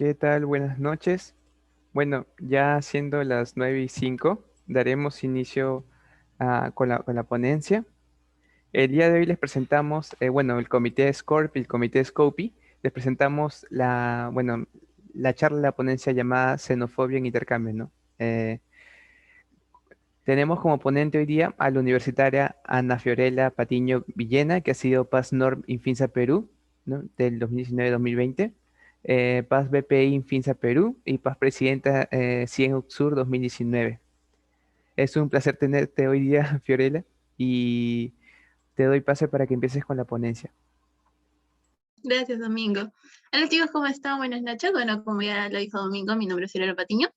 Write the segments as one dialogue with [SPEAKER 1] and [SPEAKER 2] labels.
[SPEAKER 1] ¿Qué tal? Buenas noches. Bueno, ya siendo las 9:05, daremos inicio con la ponencia. El día de hoy les presentamos, el comité SCORP y el comité SCOPI. Les presentamos la charla, la ponencia llamada Xenofobia en Intercambio, ¿no? Tenemos como ponente hoy día a la universitaria Ana Fiorella Patiño Villena, que ha sido Paz Norm Infinsa Perú, ¿no? Del 2019-2020, Paz BPI Infinsa Perú y Paz Presidenta 100 UXUR 2019. Es un placer tenerte hoy día, Fiorella, y te doy pase para que empieces con la ponencia.
[SPEAKER 2] Gracias, Domingo. Hola chicos, ¿cómo están? Buenas noches. Bueno, como ya lo dijo Domingo, mi nombre es Fiorella Patiño.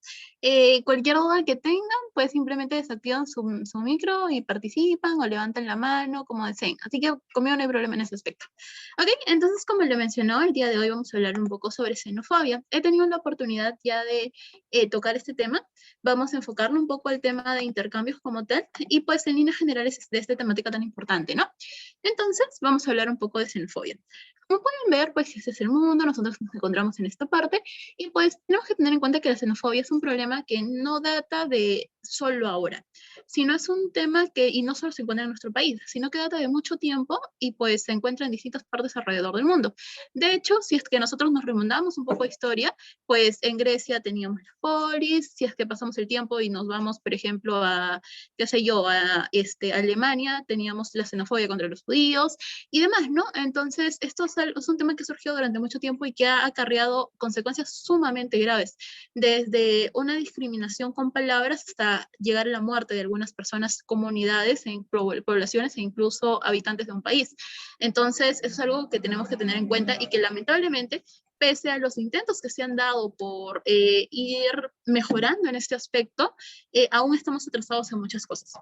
[SPEAKER 2] Cualquier duda que tengan, pues simplemente desactivan su micro y participan o levantan la mano, como deseen. Así que conmigo no hay problema en ese aspecto. Ok, entonces como lo mencionó, el día de hoy vamos a hablar un poco sobre xenofobia. He tenido la oportunidad ya de tocar este tema. Vamos a enfocarlo un poco al tema de intercambios como tal y pues en líneas generales de esta temática tan importante, ¿no? Entonces, vamos a hablar un poco de xenofobia. Como pueden ver, pues ese es el mundo, nosotros nos encontramos en esta parte y pues tenemos que tener en cuenta que la xenofobia es un problema que no data de solo ahora, sino es un tema que, y no solo se encuentra en nuestro país, sino que data de mucho tiempo y pues se encuentra en distintas partes alrededor del mundo. De hecho, si es que nosotros nos remontamos un poco a historia, pues en Grecia teníamos la polis, si es que pasamos el tiempo y nos vamos, por ejemplo, a, qué sé yo, a Alemania, teníamos la xenofobia contra los judíos, y demás, ¿no? Entonces, esto es un tema que surgió durante mucho tiempo y que ha acarreado consecuencias sumamente graves, desde una discriminación con palabras hasta llegar a la muerte de algunas personas, comunidades, poblaciones e incluso habitantes de un país. Entonces, eso es algo que tenemos que tener en cuenta y que lamentablemente, pese a los intentos que se han dado por ir mejorando en este aspecto, aún estamos atrasados en muchas cosas.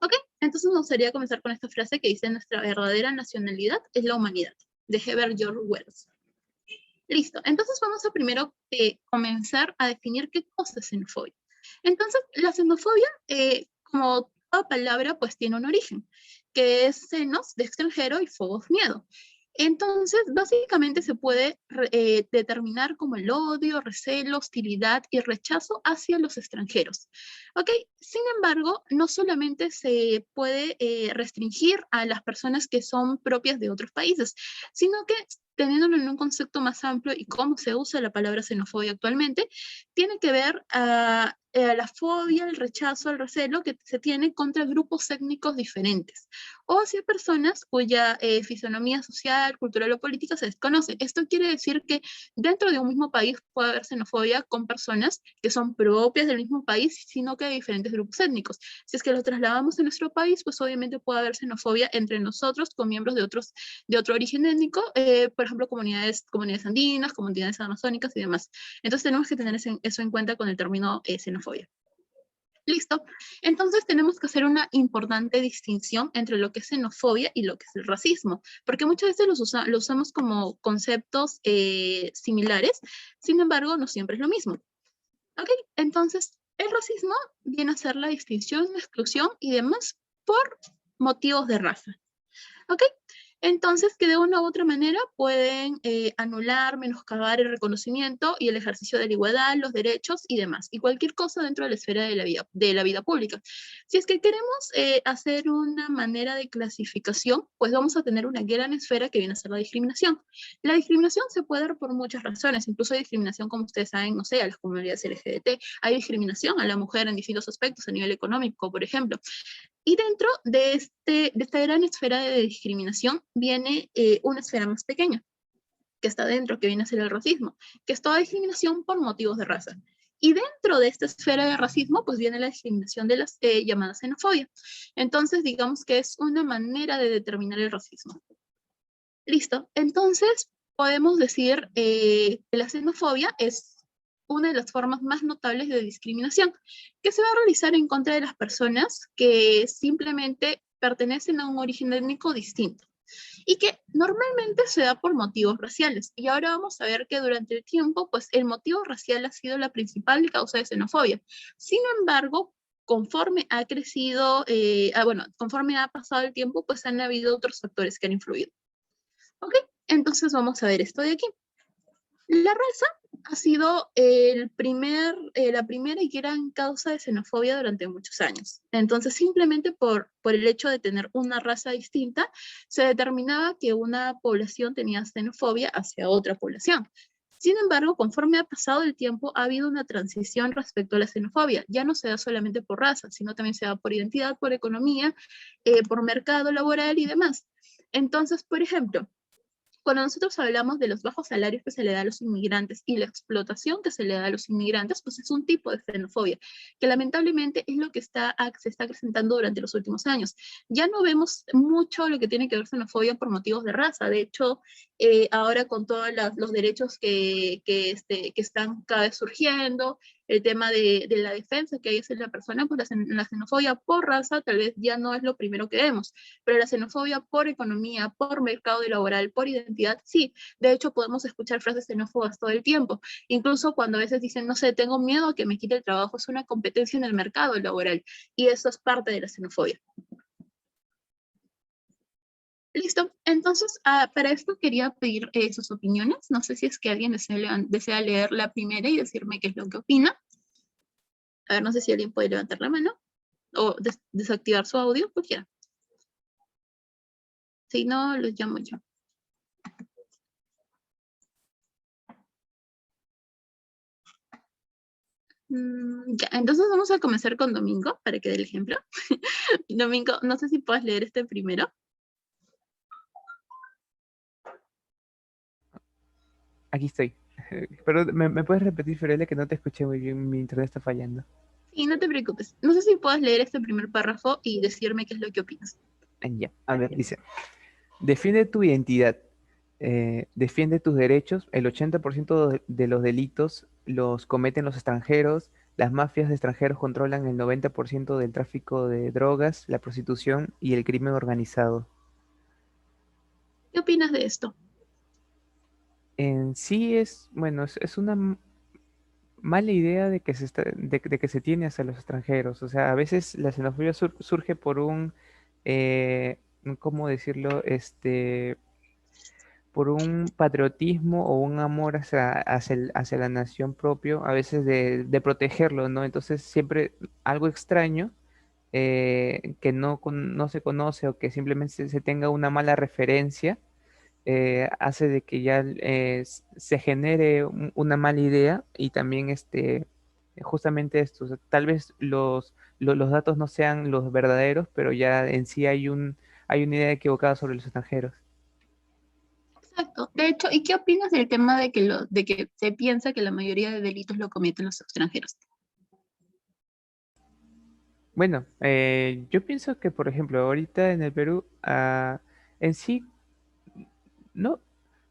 [SPEAKER 2] Ok, entonces me gustaría comenzar con esta frase que dice: nuestra verdadera nacionalidad es la humanidad, de Herbert George Wells. Listo, entonces vamos a primero comenzar a definir qué cosa es xenofobia. Entonces, la xenofobia, como toda palabra, pues tiene un origen, que es xenos de extranjero y phobos miedo. Entonces, básicamente se puede determinar como el odio, recelo, hostilidad y rechazo hacia los extranjeros. ¿Ok? Sin embargo, no solamente se puede restringir a las personas que son propias de otros países, sino que teniéndolo en un concepto más amplio y cómo se usa la palabra xenofobia actualmente, tiene que ver a la fobia, el rechazo, el recelo que se tiene contra grupos étnicos diferentes o hacia personas cuya fisonomía social, cultural o política se desconoce. Esto quiere decir que dentro de un mismo país puede haber xenofobia con personas que son propias del mismo país, sino que hay diferentes grupos étnicos. Si es que lo trasladamos a nuestro país, pues obviamente puede haber xenofobia entre nosotros con miembros de otro origen étnico, por ejemplo, comunidades andinas, comunidades amazónicas y demás. Entonces tenemos que tener eso en cuenta con el término xenofobia. Listo. Entonces tenemos que hacer una importante distinción entre lo que es xenofobia y lo que es el racismo, porque muchas veces lo usamos como conceptos similares, sin embargo, no siempre es lo mismo. ¿Ok? Entonces, el racismo viene a ser la distinción, exclusión y demás por motivos de raza. ¿Ok? Entonces, que de una u otra manera pueden anular, menoscabar el reconocimiento y el ejercicio de la igualdad, los derechos y demás, y cualquier cosa dentro de la esfera de la vida pública. Si es que queremos hacer una manera de clasificación, pues vamos a tener una gran esfera que viene a ser la discriminación. La discriminación se puede dar por muchas razones, incluso hay discriminación, como ustedes saben, no sé, a las comunidades LGBT, hay discriminación a la mujer en distintos aspectos, a nivel económico, por ejemplo. Y dentro de esta gran esfera de discriminación viene una esfera más pequeña, que está dentro, que viene a ser el racismo, que es toda discriminación por motivos de raza. Y dentro de esta esfera de racismo, pues viene la discriminación de las llamadas xenofobia. Entonces, digamos que es una manera de determinar el racismo. Listo. Entonces, podemos decir que la xenofobia es una de las formas más notables de discriminación, que se va a realizar en contra de las personas que simplemente pertenecen a un origen étnico distinto y que normalmente se da por motivos raciales. Y ahora vamos a ver que durante el tiempo, pues el motivo racial ha sido la principal causa de xenofobia. Sin embargo, conforme ha crecido, conforme ha pasado el tiempo, pues han habido otros factores que han influido. ¿Ok? Entonces vamos a ver esto de aquí. La raza ha sido la primera y gran causa de xenofobia durante muchos años. Entonces, simplemente por el hecho de tener una raza distinta, se determinaba que una población tenía xenofobia hacia otra población. Sin embargo, conforme ha pasado el tiempo, ha habido una transición respecto a la xenofobia. Ya no se da solamente por raza, sino también se da por identidad, por economía, por mercado laboral y demás. Entonces, por ejemplo, cuando nosotros hablamos de los bajos salarios que se le da a los inmigrantes y la explotación que se le da a los inmigrantes, pues es un tipo de xenofobia, que lamentablemente es lo que se está acrecentando durante los últimos años. Ya no vemos mucho lo que tiene que ver xenofobia por motivos de raza. De hecho, ahora con todos los derechos que están cada vez surgiendo, el tema de la defensa que hay hacia la persona, pues la xenofobia por raza tal vez ya no es lo primero que vemos, pero la xenofobia por economía, por mercado laboral, por identidad, sí. De hecho, podemos escuchar frases xenófobas todo el tiempo. Incluso cuando a veces dicen, no sé, tengo miedo a que me quite el trabajo, es una competencia en el mercado laboral. Y eso es parte de la xenofobia. Listo. Entonces, para esto quería pedir sus opiniones. No sé si es que alguien desea leer la primera y decirme qué es lo que opina. A ver, no sé si alguien puede levantar la mano o desactivar su audio, cualquiera. Si no, los llamo yo. Ya, entonces vamos a comenzar con Domingo, para que dé el ejemplo. Domingo, no sé si puedes leer este primero.
[SPEAKER 1] Aquí estoy. Pero ¿me puedes repetir, Fiorella, que no te escuché muy bien? Mi internet está fallando.
[SPEAKER 2] Y no te preocupes. No sé si puedes leer este primer párrafo y decirme qué es lo que opinas.
[SPEAKER 1] Ya, a ver, dice. Defiende tu identidad, defiende tus derechos. El 80% de los delitos los cometen los extranjeros. Las mafias de extranjeros controlan el 90% del tráfico de drogas, la prostitución y el crimen organizado.
[SPEAKER 2] ¿Qué opinas de esto?
[SPEAKER 1] En sí es, bueno, es una mala idea de que de que se tiene hacia los extranjeros. O sea, a veces la xenofobia surge por ¿cómo decirlo? Por un patriotismo o un amor hacia la nación propio, a veces de protegerlo, ¿no? Entonces siempre algo extraño que no se conoce o que simplemente se tenga una mala referencia, hace de que ya se genere una mala idea y también justamente esto, o sea, tal vez los datos no sean los verdaderos, pero ya en sí hay una idea equivocada sobre los extranjeros.
[SPEAKER 2] Exacto. De hecho, ¿y qué opinas del tema de que se piensa que la mayoría de delitos lo cometen los extranjeros?
[SPEAKER 1] Bueno, yo pienso que, por ejemplo, ahorita en el Perú, en sí, no,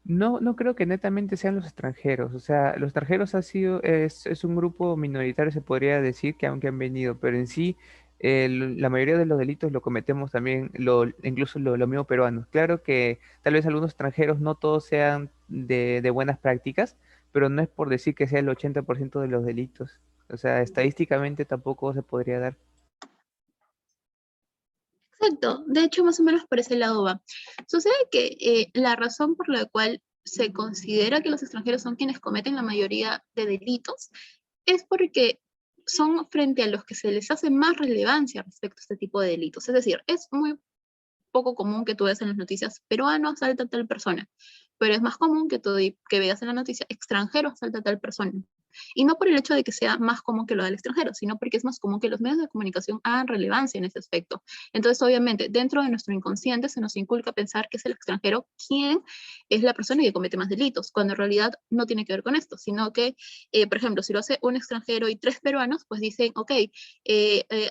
[SPEAKER 1] no creo que netamente sean los extranjeros. O sea, los extranjeros es un grupo minoritario, se podría decir, que aunque han venido, pero en sí, la mayoría de los delitos lo cometemos también, incluso lo mismo peruanos. Claro que tal vez algunos extranjeros no todos sean de buenas prácticas, pero no es por decir que sea el 80% de los delitos. O sea, estadísticamente tampoco se podría dar.
[SPEAKER 2] Exacto. De hecho, más o menos por ese lado va. Sucede que la razón por la cual se considera que los extranjeros son quienes cometen la mayoría de delitos es porque son frente a los que se les hace más relevancia respecto a este tipo de delitos. Es decir, es muy poco común que tú veas en las noticias peruano asalta a tal persona, pero es más común que veas en la noticia extranjero asalta a tal persona. Y no por el hecho de que sea más común que lo del extranjero, sino porque es más común que los medios de comunicación hagan relevancia en ese aspecto. Entonces, obviamente, dentro de nuestro inconsciente se nos inculca pensar que es el extranjero quien es la persona que comete más delitos, cuando en realidad no tiene que ver con esto, sino que, por ejemplo, si lo hace un extranjero y tres peruanos, pues dicen, ok,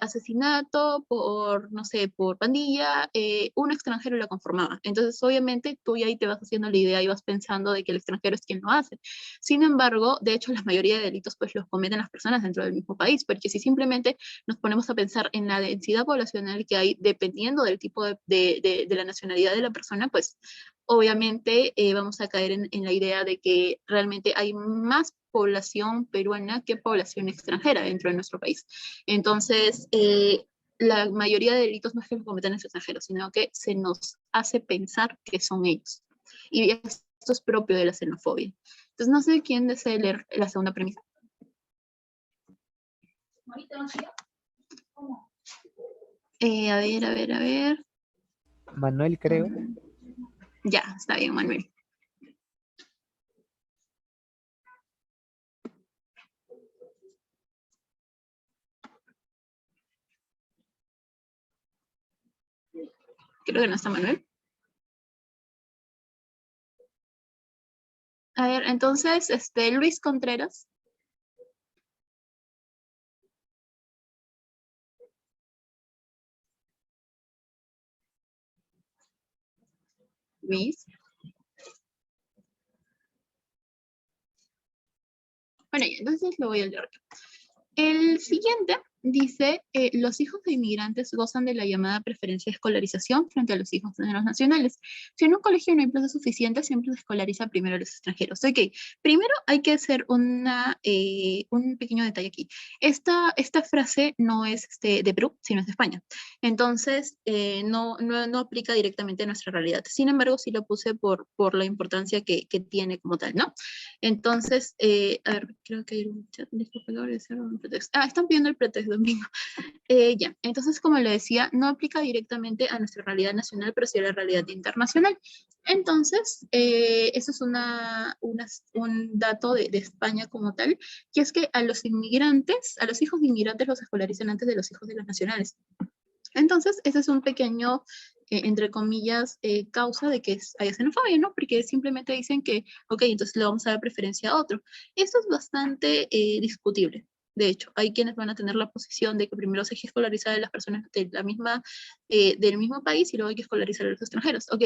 [SPEAKER 2] asesinato por, no sé, por pandilla, un extranjero la conformaba. Entonces, obviamente, tú ya ahí te vas haciendo la idea y vas pensando de que el extranjero es quien lo hace. Sin embargo, de hecho, la mayoría de delitos pues los cometen las personas dentro del mismo país, porque si simplemente nos ponemos a pensar en la densidad poblacional que hay dependiendo del tipo de la nacionalidad de la persona, pues obviamente vamos a caer en la idea de que realmente hay más población peruana que población extranjera dentro de nuestro país. Entonces, la mayoría de delitos no es que los cometan los extranjeros, sino que se nos hace pensar que son ellos. Y es esto es propio de la xenofobia. Entonces, no sé quién desea leer la segunda premisa. A ver.
[SPEAKER 1] Manuel, creo.
[SPEAKER 2] Ya, está bien, Manuel. Creo que no está Manuel. A ver, entonces, Luis Contreras. Luis. Bueno, ya, entonces lo voy a leer. El siguiente dice, los hijos de inmigrantes gozan de la llamada preferencia de escolarización frente a los hijos de los nacionales. Si en un colegio no hay plazas suficientes, siempre se escolariza primero a los extranjeros. Ok, primero hay que hacer un pequeño detalle aquí. Esta frase no es de Perú, sino es de España. Entonces, no aplica directamente a nuestra realidad. Sin embargo, sí lo puse por la importancia que tiene como tal, ¿no? Entonces, a ver, creo que hay un chat, están pidiendo el pretexto, Domingo. Ya, entonces, como le decía, no aplica directamente a nuestra realidad nacional, pero sí a la realidad internacional. Entonces, eso es un dato de España como tal, que es que a los inmigrantes, a los hijos de inmigrantes los escolarizan antes de los hijos de los nacionales. Entonces, ese es un pequeño, entre comillas, causa de que haya xenofobia, ¿no? Porque simplemente dicen que, ok, entonces le vamos a dar preferencia a otro. Esto es bastante discutible. De hecho, hay quienes van a tener la posición de que primero se hay que escolarizar a las personas de del mismo país y luego hay que escolarizar a los extranjeros. Ok,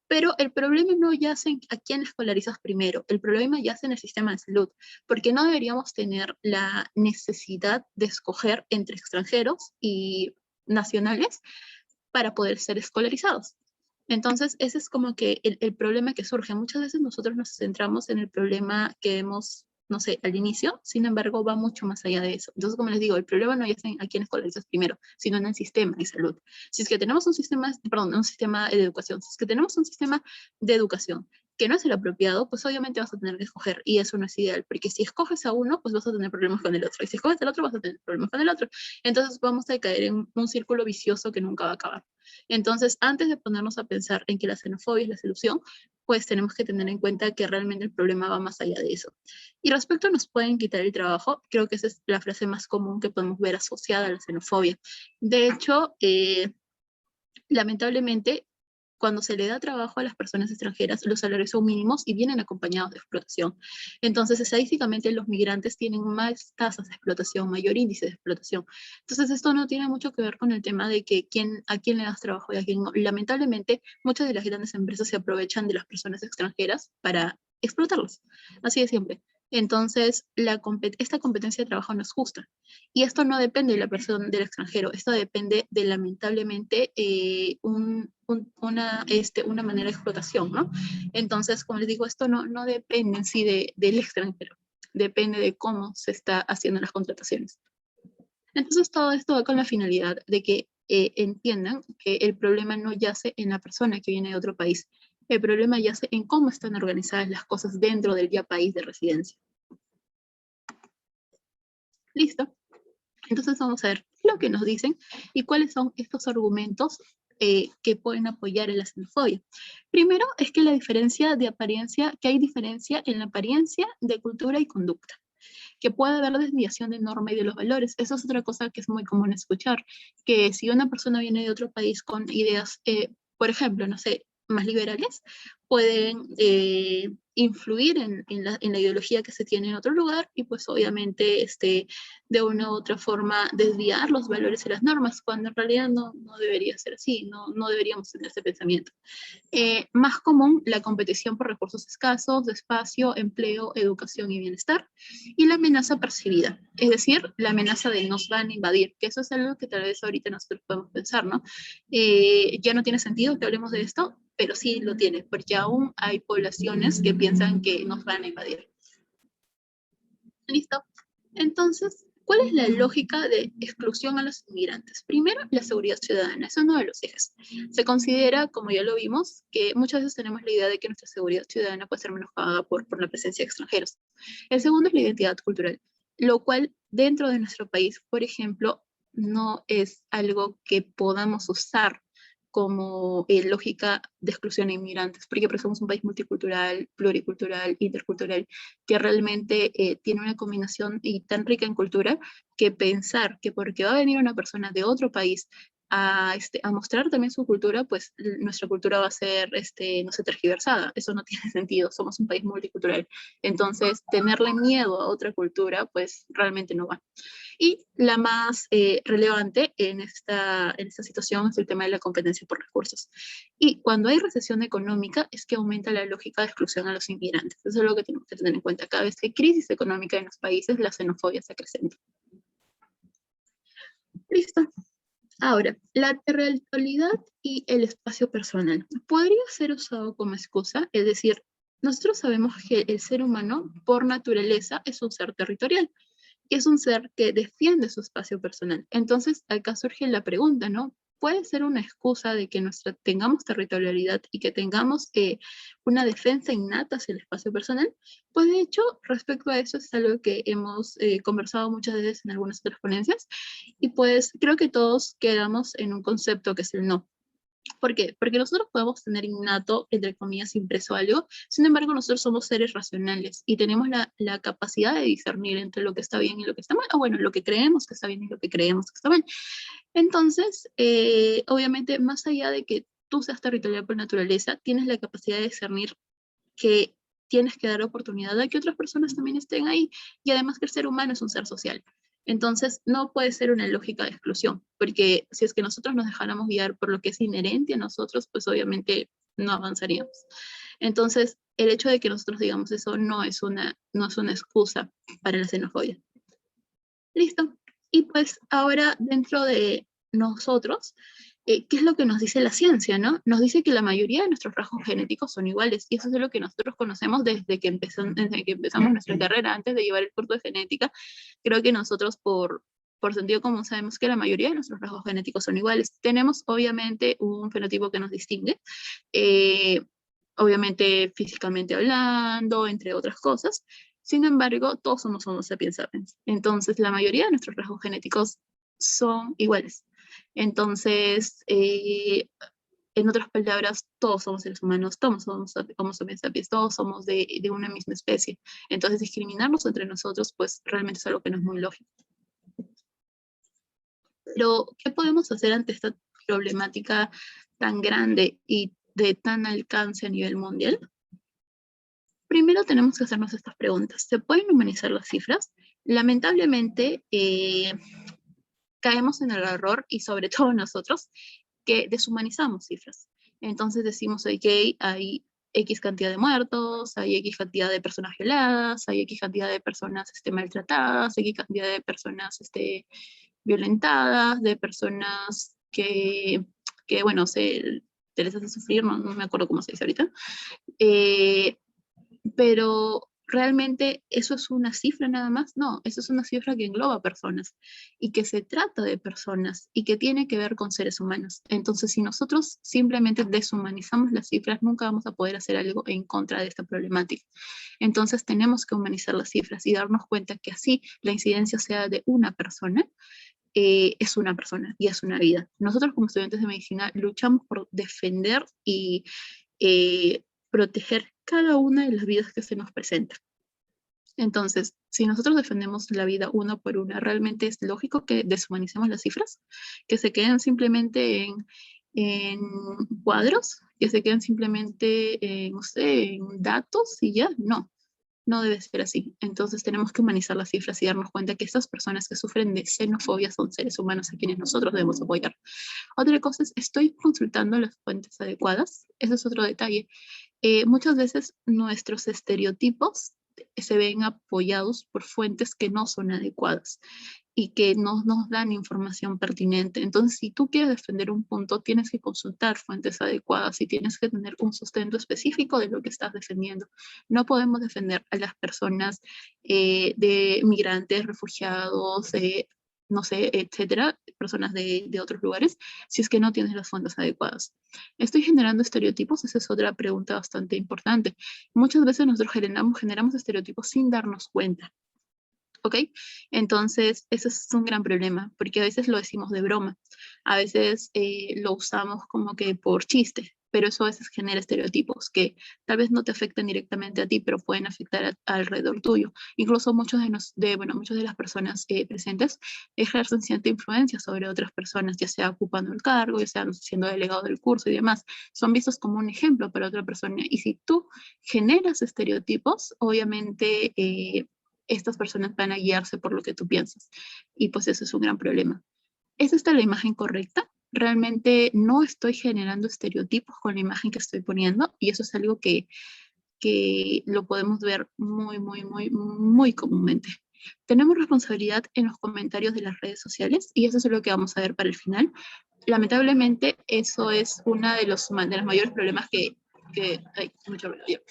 [SPEAKER 2] pero el problema no yace en a quién escolarizas primero, el problema yace en el sistema de salud, porque no deberíamos tener la necesidad de escoger entre extranjeros y nacionales para poder ser escolarizados. Entonces, ese es como que el problema que surge. Muchas veces nosotros nos centramos en el problema que vemos, no sé, al inicio, sin embargo, va mucho más allá de eso. Entonces, como les digo, el problema no es en a quién escolarizas primero, sino en el sistema de salud. Si es que tenemos un sistema de educación, si es que tenemos un sistema de educación que no es el apropiado, pues obviamente vas a tener que escoger, y eso no es ideal, porque si escoges a uno, pues vas a tener problemas con el otro, y si escoges al otro, vas a tener problemas con el otro. Entonces vamos a caer en un círculo vicioso que nunca va a acabar. Entonces, antes de ponernos a pensar en que la xenofobia es la solución, pues tenemos que tener en cuenta que realmente el problema va más allá de eso. Y respecto a nos pueden quitar el trabajo, creo que esa es la frase más común que podemos ver asociada a la xenofobia. De hecho, lamentablemente, cuando se le da trabajo a las personas extranjeras, los salarios son mínimos y vienen acompañados de explotación. Entonces, estadísticamente, los migrantes tienen más tasas de explotación, mayor índice de explotación. Entonces, esto no tiene mucho que ver con el tema de que a quién le das trabajo y a quién no. Lamentablemente, muchas de las grandes empresas se aprovechan de las personas extranjeras para explotarlas. Así de siempre. Entonces, esta competencia de trabajo no es justa. Y esto no depende de la persona del extranjero, esto depende de lamentablemente una manera de explotación, ¿no? Entonces, como les digo, esto no depende en sí del extranjero, depende de cómo se está haciendo las contrataciones. Entonces, todo esto va con la finalidad de que entiendan que el problema no yace en la persona que viene de otro país, el problema yace en cómo están organizadas las cosas dentro del ya país de residencia. Listo. Entonces vamos a ver lo que nos dicen y cuáles son estos argumentos que pueden apoyar en la xenofobia. Primero es que hay diferencia en la apariencia de cultura y conducta, que puede haber desviación de norma y de los valores. Eso es otra cosa que es muy común escuchar, que si una persona viene de otro país con ideas, por ejemplo, no sé, más liberales, pueden influir en la ideología que se tiene en otro lugar y pues obviamente de una u otra forma desviar los valores y las normas, cuando en realidad no debería ser así, no deberíamos tener ese pensamiento. Más común, la competición por recursos escasos, espacio, empleo, educación y bienestar, y la amenaza percibida, es decir, la amenaza de nos van a invadir, que eso es algo que tal vez ahorita nosotros podemos pensar, ¿no? Ya no tiene sentido que hablemos de esto, pero sí lo tiene, porque aún hay poblaciones que piensan que nos van a invadir. Listo. Entonces, ¿Cuál es la lógica de exclusión a los inmigrantes? Primero, la seguridad ciudadana, es uno de los ejes. Se considera, como ya lo vimos, que muchas veces tenemos la idea de que nuestra seguridad ciudadana puede ser menoscabada por la presencia de extranjeros. El segundo es la identidad cultural, lo cual dentro de nuestro país, por ejemplo, no es algo que podamos usar como lógica de exclusión a inmigrantes, porque somos un país multicultural, pluricultural, intercultural, que realmente tiene una combinación y tan rica en cultura que pensar que porque va a venir una persona de otro país a mostrar también su cultura, pues nuestra cultura va a ser, no sé, tergiversada. Eso no tiene sentido, somos un país multicultural. Entonces, tenerle miedo a otra cultura, pues realmente no va. Y la más relevante en esta situación es el tema de la competencia por recursos. Y cuando hay recesión económica es que aumenta la lógica de exclusión a los inmigrantes. Eso es lo que tenemos que tener en cuenta. Cada vez que hay crisis económica en los países, la xenofobia se acrecenta. Listo. Ahora, la territorialidad y el espacio personal podría ser usado como excusa, es decir, nosotros sabemos que el ser humano, por naturaleza, es un ser territorial y es un ser que defiende su espacio personal. Entonces, acá surge la pregunta, ¿no? ¿Puede ser una excusa de que tengamos territorialidad y que tengamos una defensa innata hacia el espacio personal? Pues de hecho, respecto a eso es algo que hemos conversado muchas veces en algunas otras ponencias y pues creo que todos quedamos en un concepto que es el no. ¿Por qué? Porque nosotros podemos tener innato, entre comillas, impreso algo, sin embargo nosotros somos seres racionales y tenemos la capacidad de discernir entre lo que está bien y lo que está mal, o bueno, lo que creemos que está bien y lo que creemos que está mal. Entonces, obviamente, más allá de que tú seas territorial por naturaleza, tienes la capacidad de discernir que tienes que dar oportunidad a que otras personas también estén ahí, y además que el ser humano es un ser social. Entonces, no puede ser una lógica de exclusión, porque si es que nosotros nos dejáramos guiar por lo que es inherente a nosotros, pues obviamente no avanzaríamos. Entonces, el hecho de que nosotros digamos eso no es una excusa para la xenofobia. Listo. Y pues ahora dentro de nosotros, ¿qué es lo que nos dice la ciencia, no? Nos dice que la mayoría de nuestros rasgos genéticos son iguales, y eso es lo que nosotros conocemos desde que empezamos nuestra carrera, antes de llevar el curso de genética. Creo que nosotros por sentido común sabemos que la mayoría de nuestros rasgos genéticos son iguales. Tenemos obviamente un fenotipo que nos distingue, eh, obviamente físicamente hablando, entre otras cosas. Sin embargo, todos somos Homo sapiens sapiens. Entonces, la mayoría de nuestros rasgos genéticos son iguales. Entonces, en otras palabras, todos somos seres humanos, todos somos Homo sapiens sapiens, todos somos de una misma especie. Entonces, discriminarnos entre nosotros, pues realmente es algo que no es muy lógico. Pero, ¿qué podemos hacer ante esta problemática tan grande y de tan alcance a nivel mundial? Primero tenemos que hacernos estas preguntas. ¿Se pueden humanizar las cifras? Lamentablemente, caemos en el error, y sobre todo nosotros, que deshumanizamos cifras. Entonces decimos, ok, hay X cantidad de muertos, hay X cantidad de personas violadas, hay X cantidad de personas maltratadas, X cantidad de personas violentadas, de personas que bueno, se les hace sufrir, no me acuerdo cómo se dice ahorita. Pero realmente eso es una cifra nada más. No, eso es una cifra que engloba personas y que se trata de personas y que tiene que ver con seres humanos. Entonces, si nosotros simplemente deshumanizamos las cifras, nunca vamos a poder hacer algo en contra de esta problemática. Entonces, tenemos que humanizar las cifras y darnos cuenta que así la incidencia sea de una persona, es una persona y es una vida. Nosotros como estudiantes de medicina luchamos por defender y proteger cada una de las vidas que se nos presentan. Entonces, si nosotros defendemos la vida una por una, realmente es lógico que deshumanicemos las cifras, que se queden simplemente en cuadros, que se queden simplemente, no sé, en datos y ya. No, no debe ser así. Entonces tenemos que humanizar las cifras y darnos cuenta que estas personas que sufren de xenofobia son seres humanos a quienes nosotros debemos apoyar. Otra cosa es, ¿estoy consultando las fuentes adecuadas? Ese es otro detalle. Muchas veces nuestros estereotipos se ven apoyados por fuentes que no son adecuadas y que no nos dan información pertinente. Entonces, si tú quieres defender un punto, tienes que consultar fuentes adecuadas y tienes que tener un sustento específico de lo que estás defendiendo. No podemos defender a las personas de migrantes, refugiados, no sé, etcétera, personas de otros lugares, si es que no tienes las fuentes adecuadas. ¿Estoy generando estereotipos? Esa es otra pregunta bastante importante. Muchas veces nosotros generamos estereotipos sin darnos cuenta. ¿Ok? Entonces, eso es un gran problema, porque a veces lo decimos de broma, a veces lo usamos como que por chiste, pero eso a veces genera estereotipos que tal vez no te afecten directamente a ti, pero pueden afectar alrededor tuyo. Incluso muchas de las personas presentes ejercen cierta influencia sobre otras personas, ya sea ocupando el cargo, ya sea siendo delegado del curso y demás. Son vistos como un ejemplo para otra persona. Y si tú generas estereotipos, obviamente estas personas van a guiarse por lo que tú piensas. Y pues eso es un gran problema. ¿Es esta la imagen correcta? Realmente no estoy generando estereotipos con la imagen que estoy poniendo y eso es algo que lo podemos ver muy comúnmente. Tenemos responsabilidad en los comentarios de las redes sociales y eso es lo que vamos a ver para el final. Lamentablemente, eso es uno de los mayores problemas ay, mucho ruido.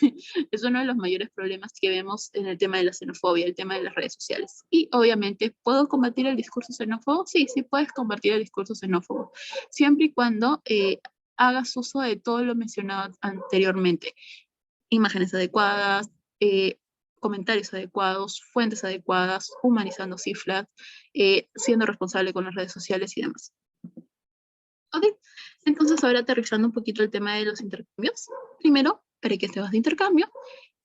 [SPEAKER 2] Es uno de los mayores problemas que vemos en el tema de la xenofobia, el tema de las redes sociales. Y obviamente, ¿puedo combatir el discurso xenófobo? Sí, sí puedes combatir el discurso xenófobo, siempre y cuando hagas uso de todo lo mencionado anteriormente. Imágenes adecuadas, comentarios adecuados, fuentes adecuadas, humanizando cifras, siendo responsable con las redes sociales y demás. Ok, entonces ahora aterrizando un poquito el tema de los intercambios. Primero, ¿para qué te vas de intercambio?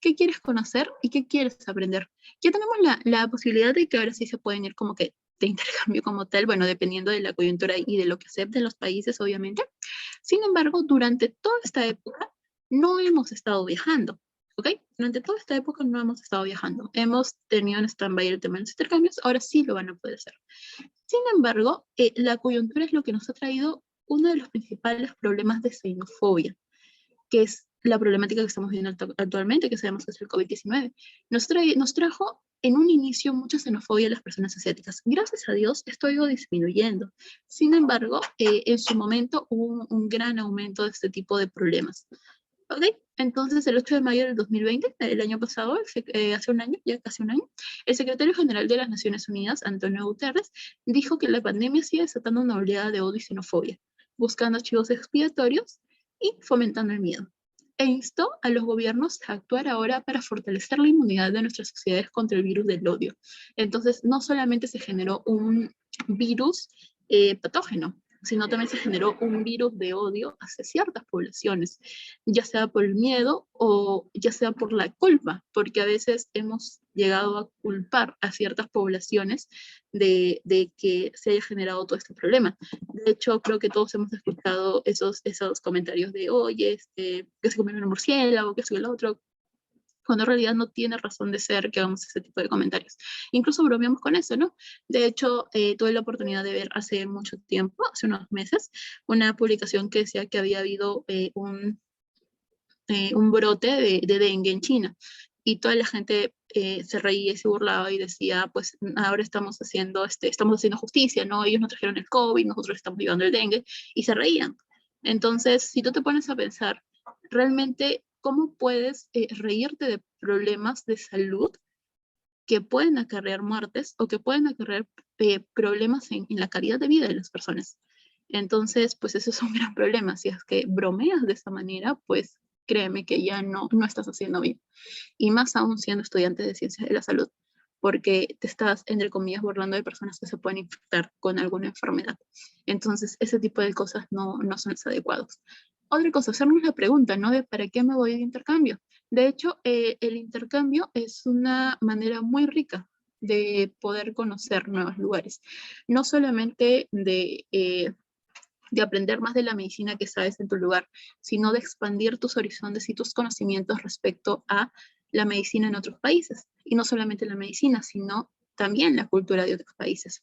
[SPEAKER 2] ¿Qué quieres conocer y qué quieres aprender? Ya tenemos la posibilidad de que ahora sí se pueden ir como que de intercambio como tal, bueno, dependiendo de la coyuntura y de lo que acepten los países, obviamente. Sin embargo, durante toda esta época no hemos estado viajando, ¿ok? Durante toda esta época no hemos estado viajando. Hemos tenido en stand-by el tema de los intercambios, ahora sí lo van a poder hacer. Sin embargo, la coyuntura es lo que nos ha traído uno de los principales problemas de xenofobia, que es la problemática que estamos viendo actualmente, que sabemos que es el COVID-19. Nos trajo en un inicio mucha xenofobia a las personas asiáticas. Gracias a Dios, esto ha ido disminuyendo. Sin embargo, en su momento hubo un gran aumento de este tipo de problemas. ¿Ok? Entonces, el 8 de mayo del 2020, el año pasado, hace un año, ya casi un año, el secretario general de las Naciones Unidas, Antonio Guterres, dijo que la pandemia sigue desatando una oleada de odio y xenofobia, buscando archivos expiatorios y fomentando el miedo. E instó a los gobiernos a actuar ahora para fortalecer la inmunidad de nuestras sociedades contra el virus del odio. Entonces, no solamente se generó un virus patógeno, sino también se generó un virus de odio hacia ciertas poblaciones, ya sea por el miedo o ya sea por la culpa, porque a veces hemos llegado a culpar a ciertas poblaciones de que se haya generado todo este problema. De hecho, creo que todos hemos escuchado esos comentarios de, oye, que se comieron un murciélago, que es el otro, cuando en realidad no tiene razón de ser que hagamos ese tipo de comentarios. Incluso bromeamos con eso, ¿no? De hecho, tuve la oportunidad de ver hace mucho tiempo, hace unos meses, una publicación que decía que había habido un brote de dengue en China. Y toda la gente se reía y se burlaba y decía, pues ahora estamos haciendo justicia, ¿no? Ellos no trajeron el COVID, nosotros estamos llevando el dengue, y se reían. Entonces, si tú te pones a pensar, realmente, ¿cómo puedes reírte de problemas de salud que pueden acarrear muertes o que pueden acarrear problemas en la calidad de vida de las personas? Entonces, pues eso es un gran problema. Si es que bromeas de esa manera, pues créeme que ya no estás haciendo bien. Y más aún siendo estudiante de ciencias de la salud, porque te estás, entre comillas, burlando de personas que se pueden infectar con alguna enfermedad. Entonces, ese tipo de cosas no son las adecuadas. Otra cosa, hacernos la pregunta, ¿no? De ¿para qué me voy de intercambio? De hecho, el intercambio es una manera muy rica de poder conocer nuevos lugares. No solamente de aprender más de la medicina que sabes en tu lugar, sino de expandir tus horizontes y tus conocimientos respecto a la medicina en otros países. Y no solamente la medicina, sino también la cultura de otros países.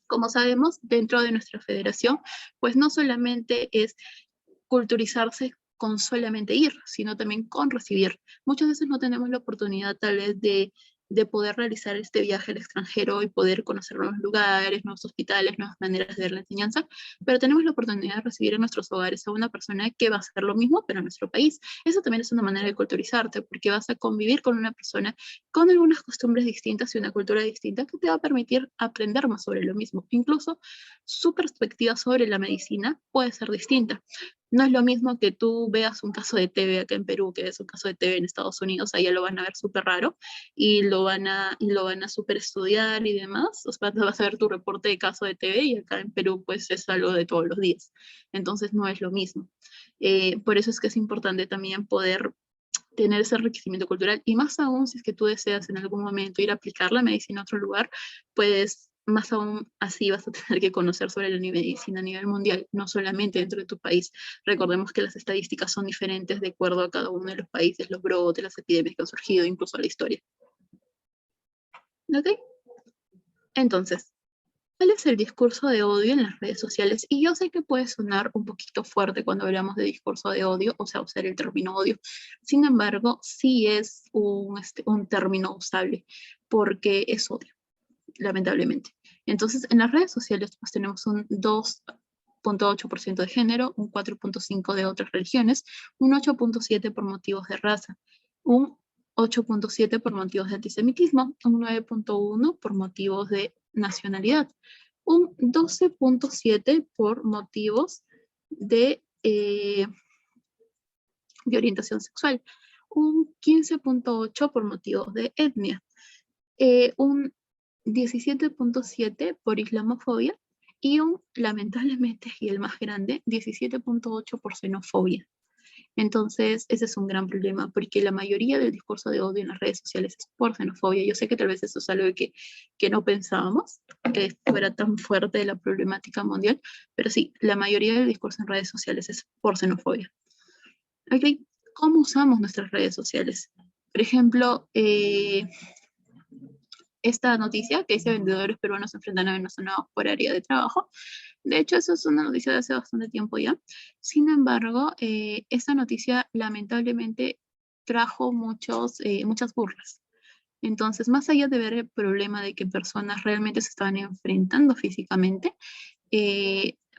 [SPEAKER 2] Como sabemos, dentro de nuestra federación, pues no solamente es culturizarse con solamente ir, sino también con recibir. Muchas veces no tenemos la oportunidad tal vez de poder realizar este viaje al extranjero y poder conocer nuevos lugares, nuevos hospitales, nuevas maneras de ver la enseñanza, pero tenemos la oportunidad de recibir en nuestros hogares a una persona que va a hacer lo mismo, pero en nuestro país. Eso también es una manera de culturizarte, porque vas a convivir con una persona con algunas costumbres distintas y una cultura distinta que te va a permitir aprender más sobre lo mismo. Incluso su perspectiva sobre la medicina puede ser distinta. No es lo mismo que tú veas un caso de TB acá en Perú, que ves un caso de TB en Estados Unidos, allá lo van a ver súper raro y lo van a super estudiar y demás. O sea, vas a ver tu reporte de caso de TB y acá en Perú pues es algo de todos los días. Entonces no es lo mismo. Por eso es que es importante también poder tener ese enriquecimiento cultural y más aún si es que tú deseas en algún momento ir a aplicar la medicina a otro lugar, pues más aún así vas a tener que conocer sobre la medicina a nivel mundial, no solamente dentro de tu país. Recordemos que las estadísticas son diferentes de acuerdo a cada uno de los países, los brotes, las epidemias que han surgido, incluso la historia. ¿Ok? Entonces, ¿cuál es el discurso de odio en las redes sociales? Y yo sé que puede sonar un poquito fuerte cuando hablamos de discurso de odio, o sea, usar el término odio. Sin embargo, sí es un término usable, porque es odio, lamentablemente. Entonces, en las redes sociales pues tenemos un 2,8% de género, un 4,5% de otras religiones, un 8,7% por motivos de raza, un 8,7% por motivos de antisemitismo, un 9,1% por motivos de nacionalidad, un 12,7% por motivos de orientación sexual, un 15,8% por motivos de etnia, un 17,7% por islamofobia y lamentablemente, y el más grande, 17,8% por xenofobia. Entonces, ese es un gran problema, porque la mayoría del discurso de odio en las redes sociales es por xenofobia. Yo sé que tal vez eso es algo que no pensábamos, que esto era tan fuerte de la problemática mundial, pero sí, la mayoría del discurso en redes sociales es por xenofobia. ¿Ok? ¿Cómo usamos nuestras redes sociales? Por ejemplo, esta noticia que dice vendedores peruanos se enfrentan a venezolanos por área de trabajo. De hecho, eso es una noticia de hace bastante tiempo ya. Sin embargo, esta noticia lamentablemente trajo muchas burlas. Entonces, más allá de ver el problema de que personas realmente se estaban enfrentando físicamente,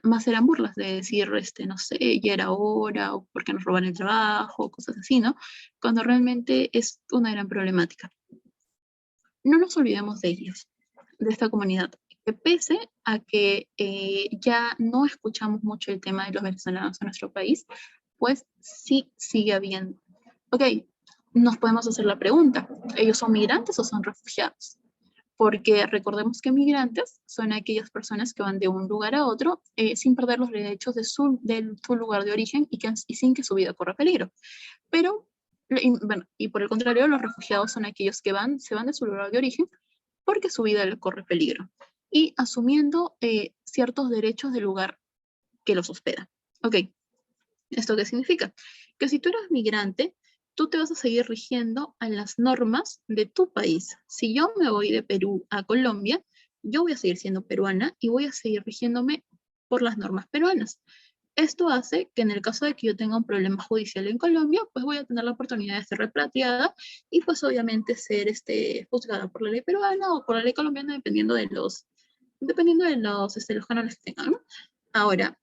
[SPEAKER 2] más eran burlas de decir, no sé, ya era hora, o por qué nos roban el trabajo, cosas así, ¿no? Cuando realmente es una gran problemática. No nos olvidemos de ellos, de esta comunidad, que pese a que ya no escuchamos mucho el tema de los venezolanos en nuestro país, pues sí sigue habiendo. Ok, nos podemos hacer la pregunta, ¿ellos son migrantes o son refugiados? Porque recordemos que migrantes son aquellas personas que van de un lugar a otro sin perder los derechos de su lugar de origen y sin que su vida corra peligro. Pero, bueno, y por el contrario, los refugiados son aquellos que se van de su lugar de origen porque su vida le corre peligro y asumiendo ciertos derechos del lugar que los hospeda. Ok, ¿esto qué significa? Que si tú eres migrante, tú te vas a seguir rigiendo a las normas de tu país. Si yo me voy de Perú a Colombia, yo voy a seguir siendo peruana y voy a seguir rigiéndome por las normas peruanas. Esto hace que en el caso de que yo tenga un problema judicial en Colombia, pues voy a tener la oportunidad de ser repatriada y pues obviamente ser juzgada por la ley peruana o por la ley colombiana, dependiendo de los cánones que tengan, ¿no? Ahora,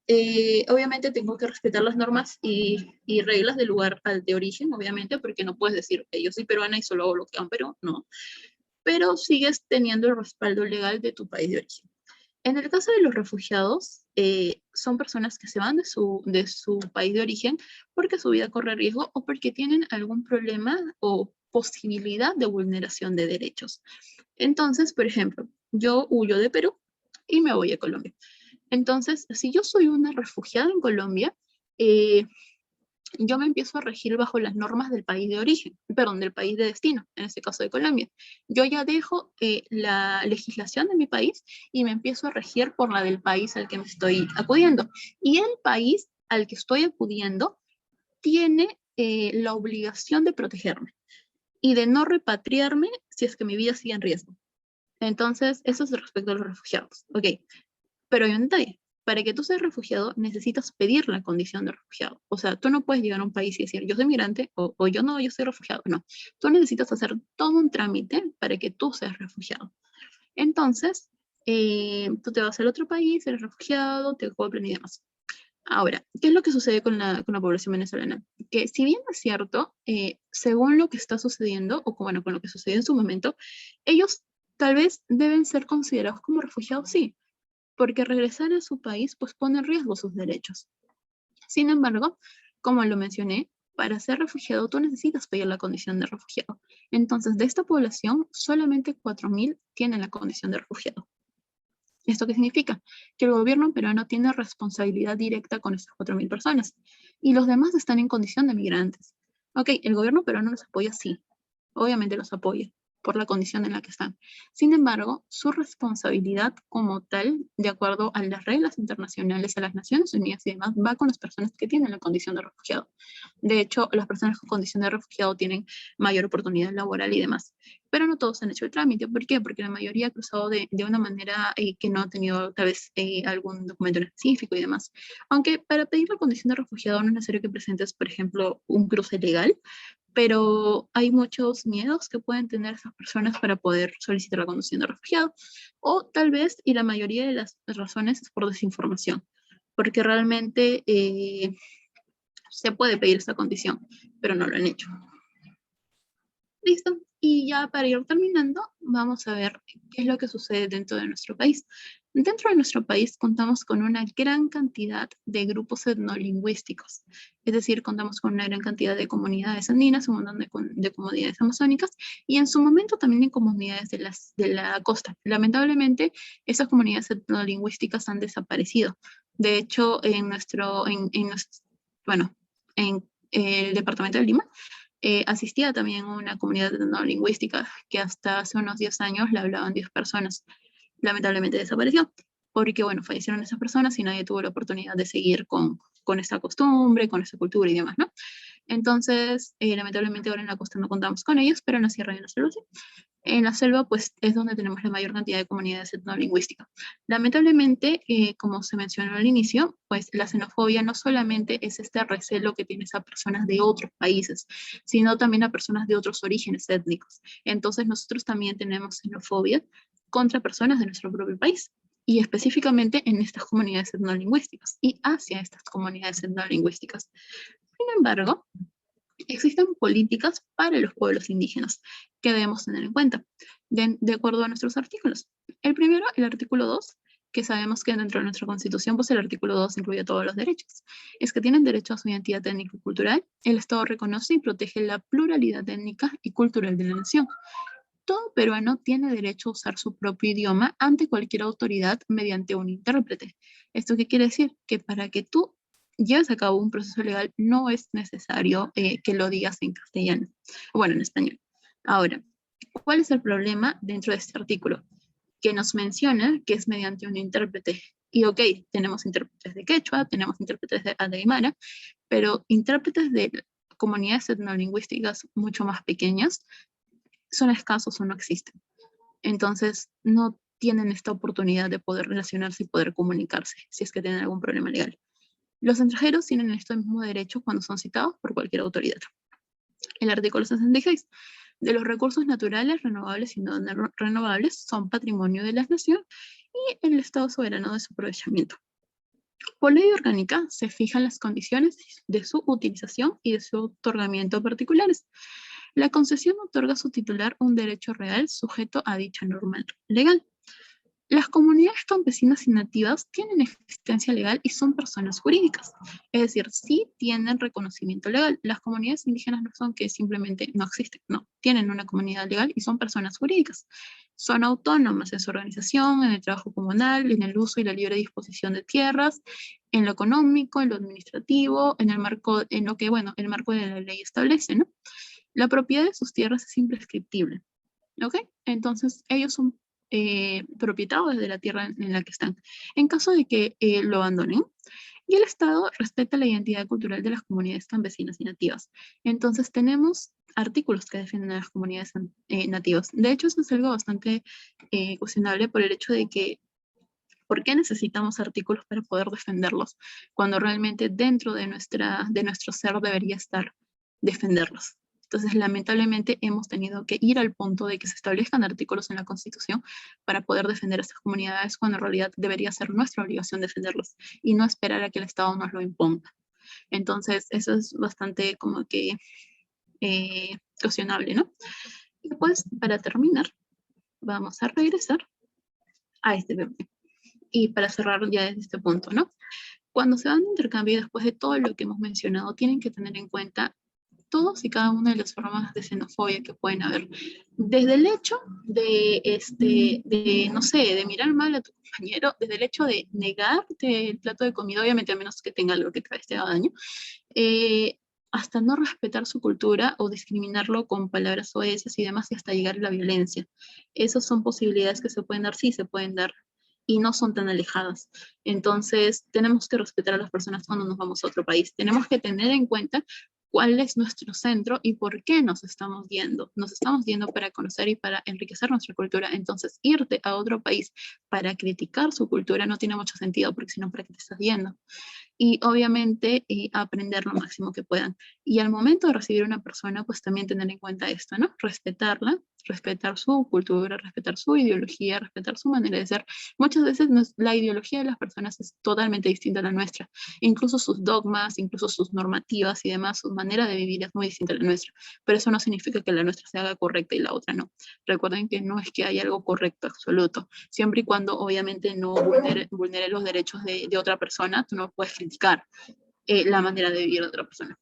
[SPEAKER 2] obviamente tengo que respetar las normas y reglas del lugar de origen, obviamente, porque no puedes decir que yo soy peruana y solo hago lo que hago en Perú, no. Pero sigues teniendo el respaldo legal de tu país de origen. En el caso de los refugiados, son personas que se van de su país de origen porque su vida corre riesgo o porque tienen algún problema o posibilidad de vulneración de derechos. Entonces, por ejemplo, yo huyo de Perú y me voy a Colombia. Entonces, si yo soy una refugiada en Colombia, eh, yo me empiezo a regir bajo las normas del país de origen, perdón, del país de destino, en este caso de Colombia. Yo ya dejo la legislación de mi país y me empiezo a regir por la del país al que me estoy acudiendo. Y el país al que estoy acudiendo tiene la obligación de protegerme y de no repatriarme si es que mi vida sigue en riesgo. Entonces, eso es respecto a los refugiados. Ok, pero hay un detalle. Para que tú seas refugiado, necesitas pedir la condición de refugiado. O sea, tú no puedes llegar a un país y decir, yo soy migrante, o yo no, yo soy refugiado. No, tú necesitas hacer todo un trámite para que tú seas refugiado. Entonces, tú te vas al otro país, eres refugiado, te cobran y demás. Ahora, ¿qué es lo que sucede con la población venezolana? Que si bien es cierto, según lo que está sucediendo, o bueno, con lo que sucedió en su momento, ellos tal vez deben ser considerados como refugiados, sí, porque regresar a su país pues pone en riesgo sus derechos. Sin embargo, como lo mencioné, para ser refugiado tú necesitas pedir la condición de refugiado. Entonces, de esta población, solamente 4.000 tienen la condición de refugiado. ¿Esto qué significa? Que el gobierno peruano tiene responsabilidad directa con estas 4.000 personas y los demás están en condición de migrantes. Ok, el gobierno peruano los apoya, sí, obviamente los apoya por la condición en la que están. Sin embargo, su responsabilidad como tal, de acuerdo a las reglas internacionales, a las Naciones Unidas y demás, va con las personas que tienen la condición de refugiado. De hecho, las personas con condición de refugiado tienen mayor oportunidad laboral y demás. Pero no todos han hecho el trámite. ¿Por qué? Porque la mayoría ha cruzado de una manera que no ha tenido tal vez algún documento en específico y demás. Aunque para pedir la condición de refugiado no es necesario que presentes, por ejemplo, un cruce legal, pero hay muchos miedos que pueden tener esas personas para poder solicitar la condición de refugiado, o tal vez, y la mayoría de las razones es por desinformación, porque realmente se puede pedir esta condición, pero no lo han hecho. Listo. Y ya para ir terminando, vamos a ver qué es lo que sucede dentro de nuestro país. Dentro de nuestro país contamos con una gran cantidad de grupos etnolingüísticos, es decir, contamos con una gran cantidad de comunidades andinas, un montón de comunidades amazónicas y en su momento también de comunidades de la costa. Lamentablemente, esas comunidades etnolingüísticas han desaparecido. De hecho, bueno, en el departamento de Lima, asistía también a una comunidad no lingüística que hasta hace unos 10 años la hablaban 10 personas. Lamentablemente desapareció, porque bueno, fallecieron esas personas y nadie tuvo la oportunidad de seguir con esa costumbre, con esa cultura y demás, ¿no? Entonces, lamentablemente ahora en la costa no contamos con ellos, pero en la sierra y en la selva sí. En la selva, pues, es donde tenemos la mayor cantidad de comunidades etnolingüísticas. Lamentablemente, como se mencionó al inicio, pues la xenofobia no solamente es este recelo que tienes a personas de otros países, sino también a personas de otros orígenes étnicos. Entonces, nosotros también tenemos xenofobia contra personas de nuestro propio país y específicamente en estas comunidades etnolingüísticas y hacia estas comunidades etnolingüísticas. Sin embargo, existen políticas para los pueblos indígenas que debemos tener en cuenta, de acuerdo a nuestros artículos. El primero, el artículo 2, que sabemos que dentro de nuestra constitución, pues el artículo 2 incluye todos los derechos. Es que tienen derecho a su identidad étnica y cultural. El Estado reconoce y protege la pluralidad étnica y cultural de la nación. Todo peruano tiene derecho a usar su propio idioma ante cualquier autoridad mediante un intérprete. ¿Esto qué quiere decir? Que para que tú lleves a cabo un proceso legal no es necesario que lo digas en castellano, bueno, en español. Ahora, ¿cuál es el problema dentro de este artículo? Que nos menciona que es mediante un intérprete. Y ok, tenemos intérpretes de quechua, tenemos intérpretes de aymara, pero intérpretes de comunidades etnolingüísticas mucho más pequeñas son escasos o no existen. Entonces, no tienen esta oportunidad de poder relacionarse y poder comunicarse si es que tienen algún problema legal. Los extranjeros tienen este mismo derecho cuando son citados por cualquier autoridad. El artículo 66. De los recursos naturales, renovables y no renovables son patrimonio de la nación y el Estado soberano de su aprovechamiento. Por ley orgánica se fijan las condiciones de su utilización y de su otorgamiento a particulares. La concesión otorga a su titular un derecho real sujeto a dicha norma legal. Las comunidades campesinas y nativas tienen existencia legal y son personas jurídicas, es decir, sí tienen reconocimiento legal. Las comunidades indígenas no son que simplemente no existen, no, tienen una comunidad legal y son personas jurídicas. Son autónomas en su organización, en el trabajo comunal, en el uso y la libre disposición de tierras, en lo económico, en lo administrativo, en el marco, en lo que, bueno, el marco de la ley establece, ¿no? La propiedad de sus tierras es imprescriptible, ¿ok? Entonces, ellos son propietarios de la tierra en la que están. En caso de que lo abandonen, y el Estado respeta la identidad cultural de las comunidades campesinas y nativas. Entonces, tenemos artículos que defienden a las comunidades nativas. De hecho, eso es algo bastante cuestionable por el hecho de que ¿Por qué necesitamos artículos para poder defenderlos? Cuando realmente dentro de nuestro ser debería estar defenderlos. Entonces, lamentablemente, hemos tenido que ir al punto de que se establezcan artículos en la Constitución para poder defender a estas comunidades, cuando en realidad debería ser nuestra obligación defenderlos y no esperar a que el Estado nos lo imponga. Entonces, eso es bastante como que cuestionable, ¿no? Y pues, para terminar, vamos a regresar a este bebé. Y para cerrar ya desde este punto, ¿no? Cuando se van de intercambio, después de todo lo que hemos mencionado, tienen que tener en cuenta todos y cada una de las formas de xenofobia que pueden haber. Desde el hecho no sé, de mirar mal a tu compañero, desde el hecho de negarte el plato de comida, obviamente a menos que tenga algo que tal vez te haga daño, eh, hasta no respetar su cultura o discriminarlo con palabras soeces y demás, y hasta llegar a la violencia. Esas son posibilidades que se pueden dar, sí, se pueden dar, y no son tan alejadas. Entonces, tenemos que respetar a las personas cuando nos vamos a otro país. Tenemos que tener en cuenta cuál es nuestro centro y por qué nos estamos yendo. Nos estamos yendo para conocer y para enriquecer nuestra cultura. Entonces, irte a otro país para criticar su cultura no tiene mucho sentido, porque si no, ¿para qué te estás yendo? Y obviamente aprender lo máximo que puedan. Y al momento de recibir una persona, pues también tener en cuenta esto, ¿no? Respetarla, respetar su cultura, respetar su ideología, respetar su manera de ser. Muchas veces la ideología de las personas es totalmente distinta a la nuestra. Incluso sus dogmas, incluso sus normativas y demás, su manera de vivir es muy distinta a la nuestra. Pero eso no significa que la nuestra se haga correcta y la otra no. Recuerden que no es que haya algo correcto absoluto, siempre y cuando obviamente no vulnere los derechos de otra persona. Tú no puedes criticar la manera de vivir de otra persona.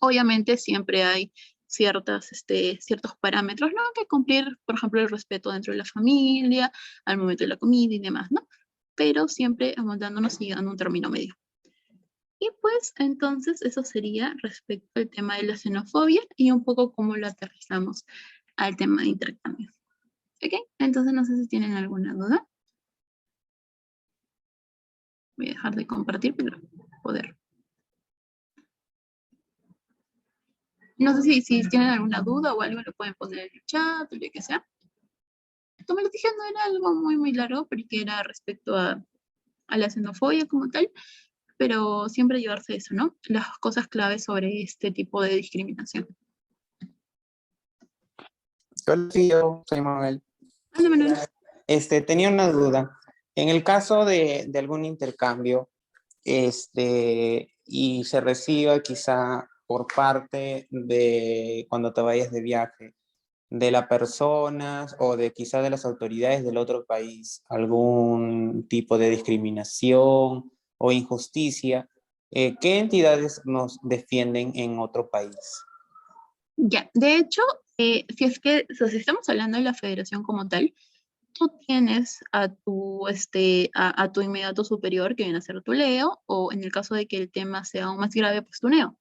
[SPEAKER 2] Obviamente siempre hay ciertos parámetros, ¿no? Que cumplir, por ejemplo, el respeto dentro de la familia, al momento de la comida y demás, ¿no? Pero siempre amoldándonos y llegando a un término medio. Y pues entonces eso sería respecto al tema de la xenofobia y un poco cómo lo aterrizamos al tema de intercambio. ¿Ok? Entonces no sé si tienen alguna duda. Voy a dejar de compartir para poder. No sé si tienen alguna duda o algo, lo pueden poner en el chat o lo que sea. Como les dije, no era algo muy largo porque era respecto a la xenofobia como tal, pero siempre llevarse eso, ¿no? Las cosas claves sobre este tipo de discriminación.
[SPEAKER 3] Hola, sí, yo soy Manuel.
[SPEAKER 2] Hola, Manuel.
[SPEAKER 3] Tenía una duda. En el caso de algún intercambio, y se reciba quizá por parte de cuando te vayas de viaje, de las personas o de quizá de las autoridades del otro país, algún tipo de discriminación o injusticia, ¿qué entidades nos defienden en otro país?
[SPEAKER 2] Ya, de hecho, si estamos hablando de la federación como tal, tú tienes a tu inmediato superior, que viene a ser tu Leo, o en el caso de que el tema sea aún más grave, pues tu Neo.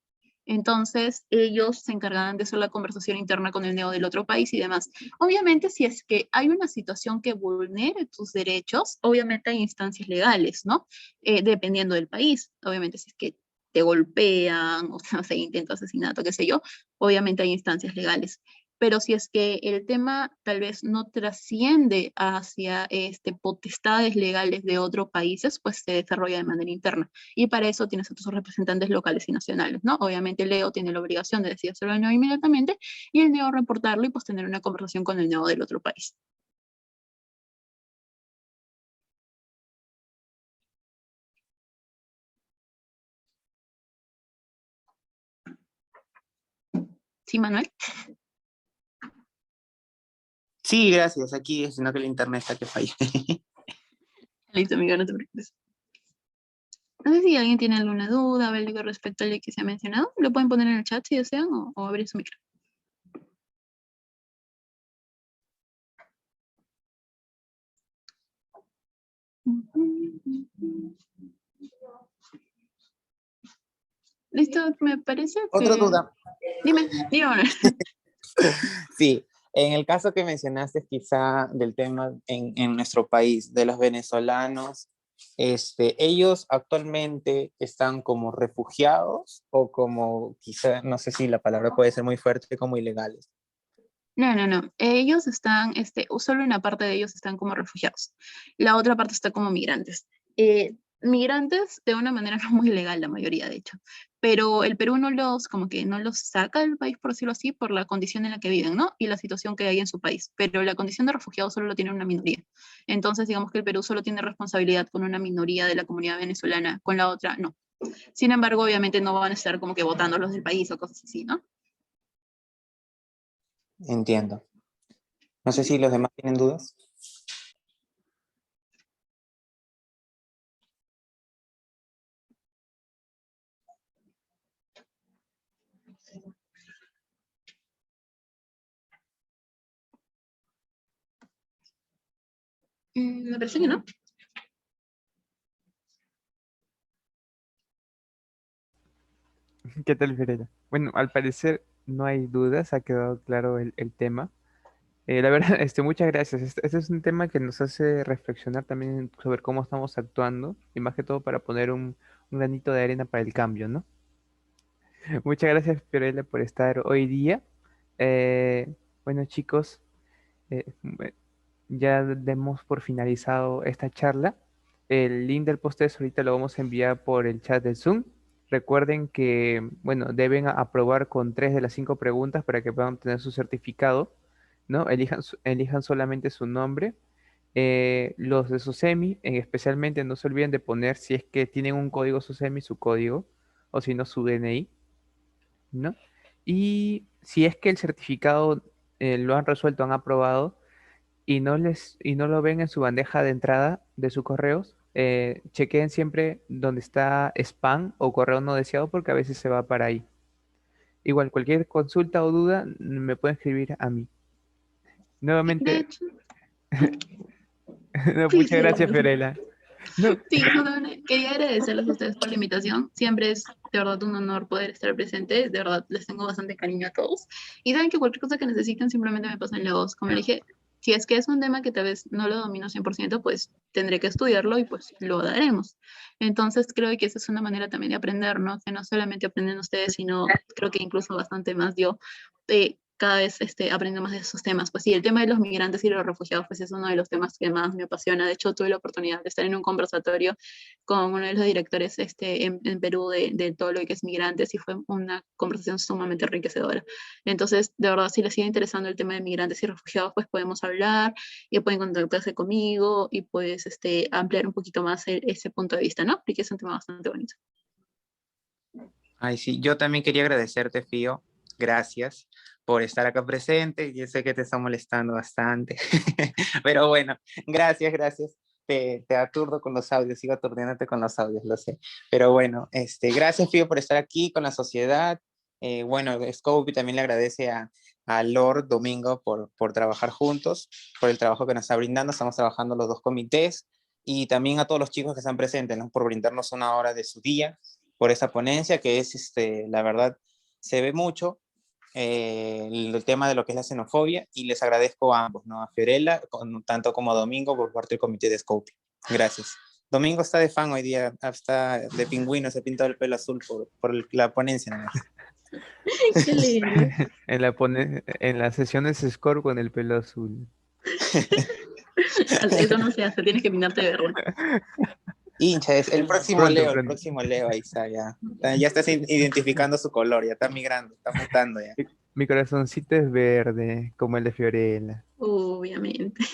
[SPEAKER 2] Entonces, ellos se encargarán de hacer la conversación interna con el Neo del otro país y demás. Obviamente, si es que hay una situación que vulnere tus derechos, obviamente hay instancias legales, ¿no? Dependiendo del país. Obviamente, si es que te golpean o se intenta asesinato, qué sé yo, obviamente hay instancias legales. Pero si es que el tema tal vez no trasciende hacia potestades legales de otros países, pues se desarrolla de manera interna. Y para eso tienes a tus representantes locales y nacionales, ¿no? Obviamente Leo tiene la obligación de decírselo al Neo inmediatamente y el Neo reportarlo y pues tener una conversación con el Neo del otro país. ¿Sí, Manuel?
[SPEAKER 3] Sí, gracias. Aquí, sino que el internet está que falla.
[SPEAKER 2] Listo, amigo, no te preocupes. No sé si alguien tiene alguna duda o algo respecto a lo que se ha mencionado. Lo pueden poner en el chat si desean o abrir su micro. Listo, me parece
[SPEAKER 3] Otra
[SPEAKER 2] que...
[SPEAKER 3] duda.
[SPEAKER 2] Dime, Manuel.
[SPEAKER 3] Sí, en el caso que mencionaste quizá del tema en nuestro país, de los venezolanos, ellos actualmente están como refugiados o como quizá, no sé si la palabra puede ser muy fuerte, como ilegales.
[SPEAKER 2] No, no, no. Ellos están, solo una parte de ellos están como refugiados. La otra parte está como migrantes. Migrantes de una manera no muy legal, la mayoría, de hecho. Pero el Perú no los, como que no los saca del país, por decirlo así, por la condición en la que viven, ¿no? Y la situación que hay en su país. Pero la condición de refugiado solo lo tiene una minoría. Entonces, digamos que el Perú solo tiene responsabilidad con una minoría de la comunidad venezolana, con la otra no. Sin embargo, obviamente no van a estar como que votándolos del país o cosas así, ¿no?
[SPEAKER 3] Entiendo. No sé si los demás tienen dudas.
[SPEAKER 2] Me parece que no.
[SPEAKER 1] ¿Qué tal, Fiorella? Bueno, al parecer no hay dudas, ha quedado claro el tema. La verdad, muchas gracias. Este es un tema que nos hace reflexionar también sobre cómo estamos actuando y más que todo para poner un granito de arena para el cambio, ¿no? Muchas gracias, Fiorella, por estar hoy día. Eh, bueno, chicos, eh, ya demos por finalizado esta charla. El link del post ahorita lo vamos a enviar por el chat de Zoom. Recuerden que, bueno, deben aprobar con 3 de las 5 preguntas para que puedan obtener su certificado, ¿no? Elijan solamente su nombre. Los de SUSEMI, especialmente no se olviden de poner si es que tienen un código SUSEMI, su código, o si no, su DNI, ¿no? Y si es que el certificado lo han resuelto, han aprobado, y no lo ven en su bandeja de entrada de sus correos, chequeen siempre donde está spam o correo no deseado porque a veces se va para ahí. Igual, cualquier consulta o duda me pueden escribir a mí.
[SPEAKER 2] De
[SPEAKER 1] Nuevamente,
[SPEAKER 2] hecho,
[SPEAKER 1] no,
[SPEAKER 2] sí,
[SPEAKER 1] muchas
[SPEAKER 2] sí,
[SPEAKER 1] gracias,
[SPEAKER 2] gracias.
[SPEAKER 1] Fiorella. No,
[SPEAKER 2] Sí, justamente quería agradecerles a ustedes por la invitación. Siempre es de verdad un honor poder estar presente. De verdad, les tengo bastante cariño a todos. Y saben que cualquier cosa que necesiten, simplemente me pasan la voz. Como le dije, si es que es un tema que tal vez no lo domino 100%, pues tendré que estudiarlo y pues lo daremos. Entonces, creo que esa es una manera también de aprender, ¿no? Que no solamente aprenden ustedes, sino creo que incluso bastante más yo. Cada vez aprendo más de esos temas. Pues sí, el tema de los migrantes y los refugiados, pues es uno de los temas que más me apasiona. De hecho, tuve la oportunidad de estar en un conversatorio con uno de los directores en Perú de todo lo que es migrantes y fue una conversación sumamente enriquecedora. Entonces, de verdad, si les sigue interesando el tema de migrantes y refugiados, pues podemos hablar y pueden contactarse conmigo y pues ampliar un poquito más ese punto de vista, ¿no? Porque es un tema bastante bonito.
[SPEAKER 3] Ay, sí, yo también quería agradecerte, Fío. Gracias por estar acá presente. Yo sé que te está molestando bastante, pero bueno, gracias, gracias. Te aturdo con los audios, sigo aturdiéndote con los audios, lo sé. Pero bueno, gracias, Fío, por estar aquí con la sociedad. Bueno, Scopy también le agradece a Lord Domingo por trabajar juntos, por el trabajo que nos está brindando. Estamos trabajando los dos comités y también a todos los chicos que están presentes, ¿no? Por brindarnos una hora de su día por esa ponencia que es, la verdad, se ve mucho el tema de lo que es la xenofobia y les agradezco a ambos, ¿no? A Fiorella, tanto como a Domingo por parte del comité de Scopy. Gracias. Domingo está de fan hoy día, está de pingüino, se pintó el pelo azul por la ponencia, ¿no?
[SPEAKER 2] Qué lindo.
[SPEAKER 1] en las sesiones Score con el pelo azul.
[SPEAKER 2] Eso no se hace, tienes que pintarte de verde.
[SPEAKER 3] Hincha, es
[SPEAKER 1] Pronto,
[SPEAKER 3] El
[SPEAKER 1] pronto.
[SPEAKER 3] próximo Leo, ahí está, ya. Ya estás identificando su color, ya está migrando, está mutando ya.
[SPEAKER 1] Mi corazoncito es verde, como el de Fiorella.
[SPEAKER 2] Obviamente.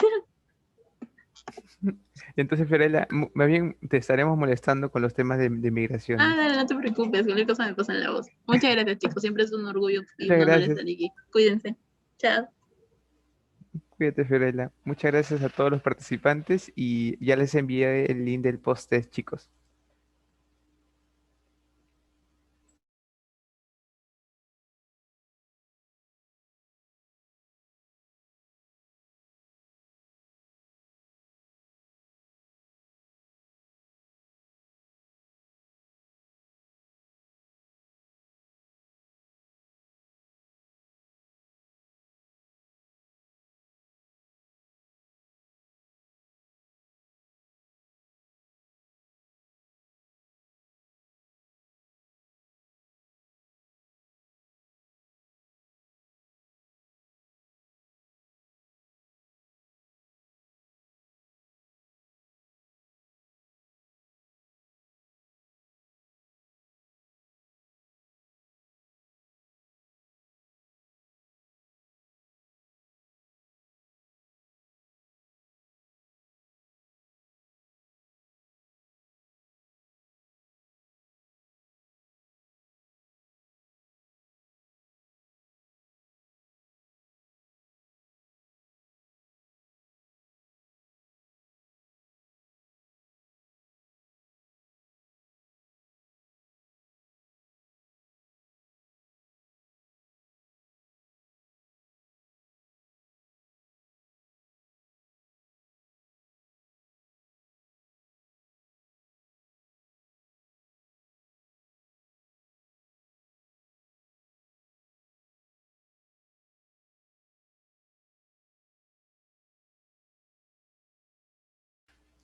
[SPEAKER 1] Entonces, Fiorella, más bien te estaremos molestando con los temas de
[SPEAKER 2] Ah,
[SPEAKER 1] migraciones.
[SPEAKER 2] dale, no te preocupes, cualquier cosa me pasa en la voz. Muchas gracias, chicos. Siempre es un orgullo y
[SPEAKER 1] Muchas
[SPEAKER 2] un honor
[SPEAKER 1] gracias.
[SPEAKER 2] estar aquí. Cuídense. Chao.
[SPEAKER 1] Cuídate, Fiorella. Muchas gracias a todos los participantes y ya les envié el link del post, chicos.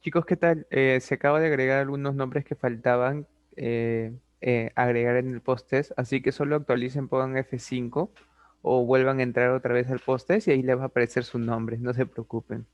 [SPEAKER 1] Chicos, ¿qué tal? Se acaba de agregar algunos nombres que faltaban agregar en el post-test, así que solo actualicen, pongan F5 o vuelvan a entrar otra vez al post-test y ahí les va a aparecer su nombre, no se preocupen.